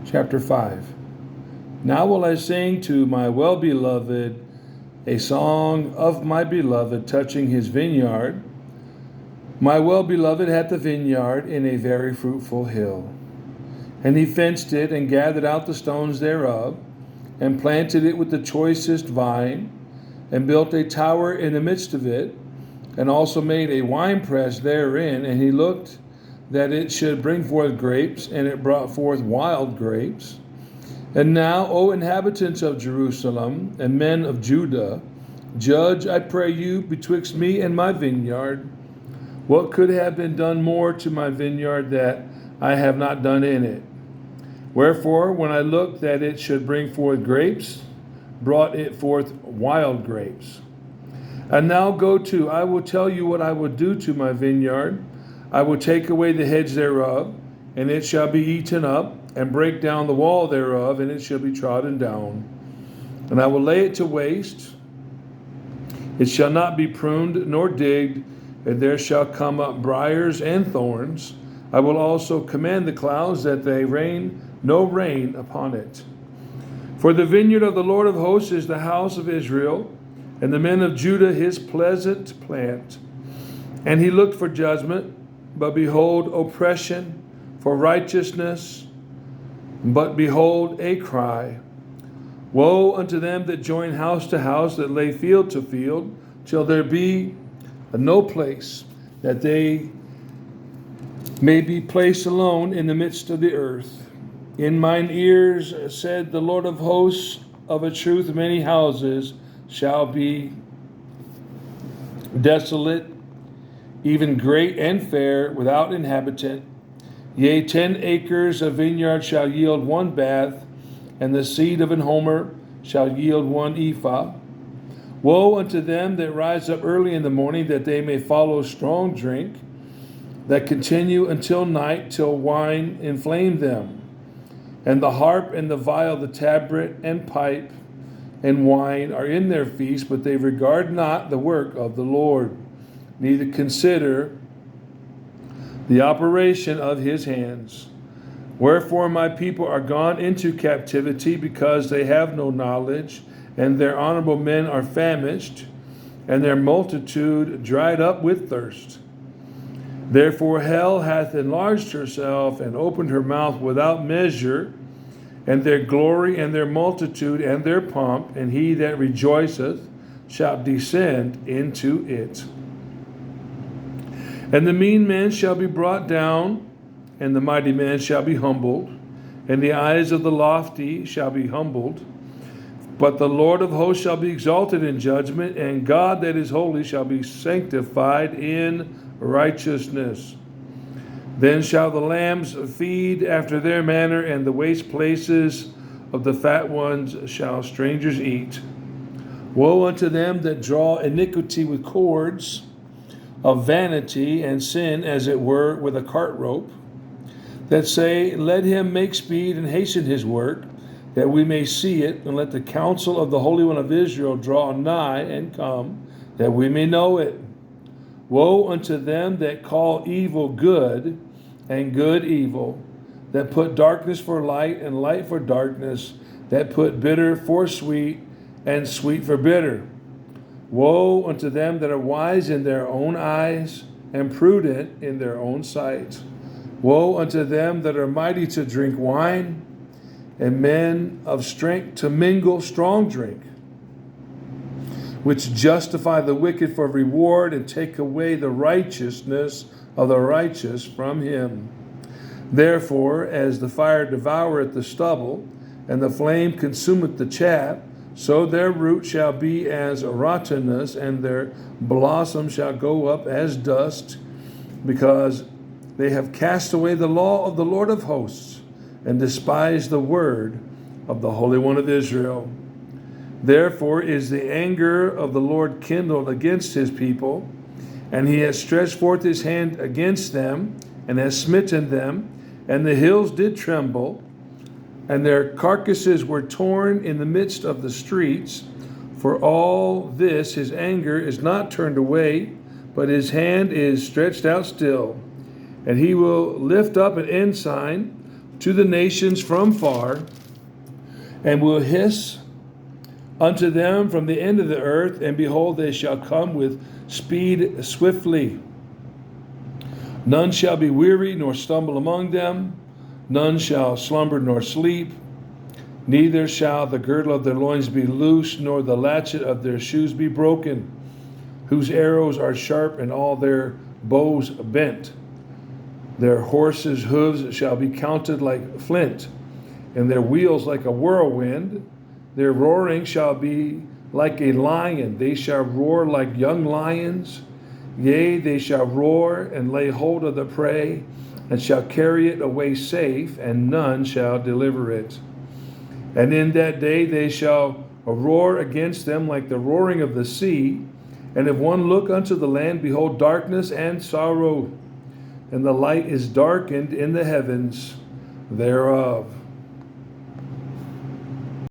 Chapter 5. Now will I sing to my well-beloved a song of my beloved touching his vineyard. My well-beloved hath a vineyard in a very fruitful hill. And he fenced it and gathered out the stones thereof, and planted it with the choicest vine, and built a tower in the midst of it, and also made a winepress therein. And he looked that it should bring forth grapes, and it brought forth wild grapes. And now, O inhabitants of Jerusalem, and men of Judah, judge, I pray you, betwixt me and my vineyard. What could have been done more to my vineyard that I have not done in it? Wherefore, when I looked that it should bring forth grapes, brought it forth wild grapes. And now go to, I will tell you what I will do to my vineyard. I will take away the hedge thereof, and it shall be eaten up, and break down the wall thereof, and it shall be trodden down. And I will lay it to waste. It shall not be pruned nor digged, and there shall come up briars and thorns. I will also command the clouds that they rain no rain upon it. For the vineyard of the Lord of hosts is the house of Israel, and the men of Judah his pleasant plant. And he looked for judgment, but behold, oppression, for righteousness, but behold, a cry. Woe unto them that join house to house, that lay field to field, till there be no place, that they may be placed alone in the midst of the earth. In mine ears said the Lord of hosts, of a truth many houses shall be desolate, even great and fair, without inhabitant. Yea, 10 acres of vineyard shall yield 1 bath, and the seed of an homer shall yield 1 ephah. Woe unto them that rise up early in the morning, that they may follow strong drink, that continue until night, till wine inflame them. And the harp and the viol, the tabret and pipe and wine are in their feast, but they regard not the work of the Lord, neither consider the operation of his hands. Wherefore my people are gone into captivity, because they have no knowledge, and their honorable men are famished, and their multitude dried up with thirst. Therefore hell hath enlarged herself, and opened her mouth without measure, and their glory and their multitude and their pomp, and he that rejoiceth shall descend into it. And the mean man shall be brought down, and the mighty man shall be humbled, and the eyes of the lofty shall be humbled. But the Lord of hosts shall be exalted in judgment, and God that is holy shall be sanctified in righteousness. Then shall the lambs feed after their manner, and the waste places of the fat ones shall strangers eat. Woe unto them that draw iniquity with cords of vanity, and sin, as it were, with a cart rope, that say, let him make speed and hasten his work, that we may see it, and let the counsel of the Holy One of Israel draw nigh and come, that we may know it. Woe unto them that call evil good, and good evil, that put darkness for light, and light for darkness, that put bitter for sweet, and sweet for bitter. Woe unto them that are wise in their own eyes, and prudent in their own sight. Woe unto them that are mighty to drink wine, and men of strength to mingle strong drink, which justify the wicked for reward, and take away the righteousness of the righteous from him. Therefore, as the fire devoureth the stubble, and the flame consumeth the chaff, so their root shall be as rottenness, and their blossom shall go up as dust, because they have cast away the law of the Lord of hosts, and despised the word of the Holy One of Israel. Therefore is the anger of the Lord kindled against his people, and he has stretched forth his hand against them, and has smitten them, and the hills did tremble, and their carcasses were torn in the midst of the streets. For all this his anger is not turned away, but his hand is stretched out still. And he will lift up an ensign to the nations from far, and will hiss unto them from the end of the earth, and behold, they shall come with speed swiftly. None shall be weary nor stumble among them, none shall slumber nor sleep, neither shall the girdle of their loins be loosed, nor the latchet of their shoes be broken, whose arrows are sharp and all their bows bent. Their horses' hooves shall be counted like flint, and their wheels like a whirlwind. Their roaring shall be like a lion. They shall roar like young lions. Yea, they shall roar and lay hold of the prey, and shall carry it away safe, and none shall deliver it. And in that day they shall roar against them like the roaring of the sea. And if one look unto the land, behold, darkness and sorrow, and the light is darkened in the heavens thereof.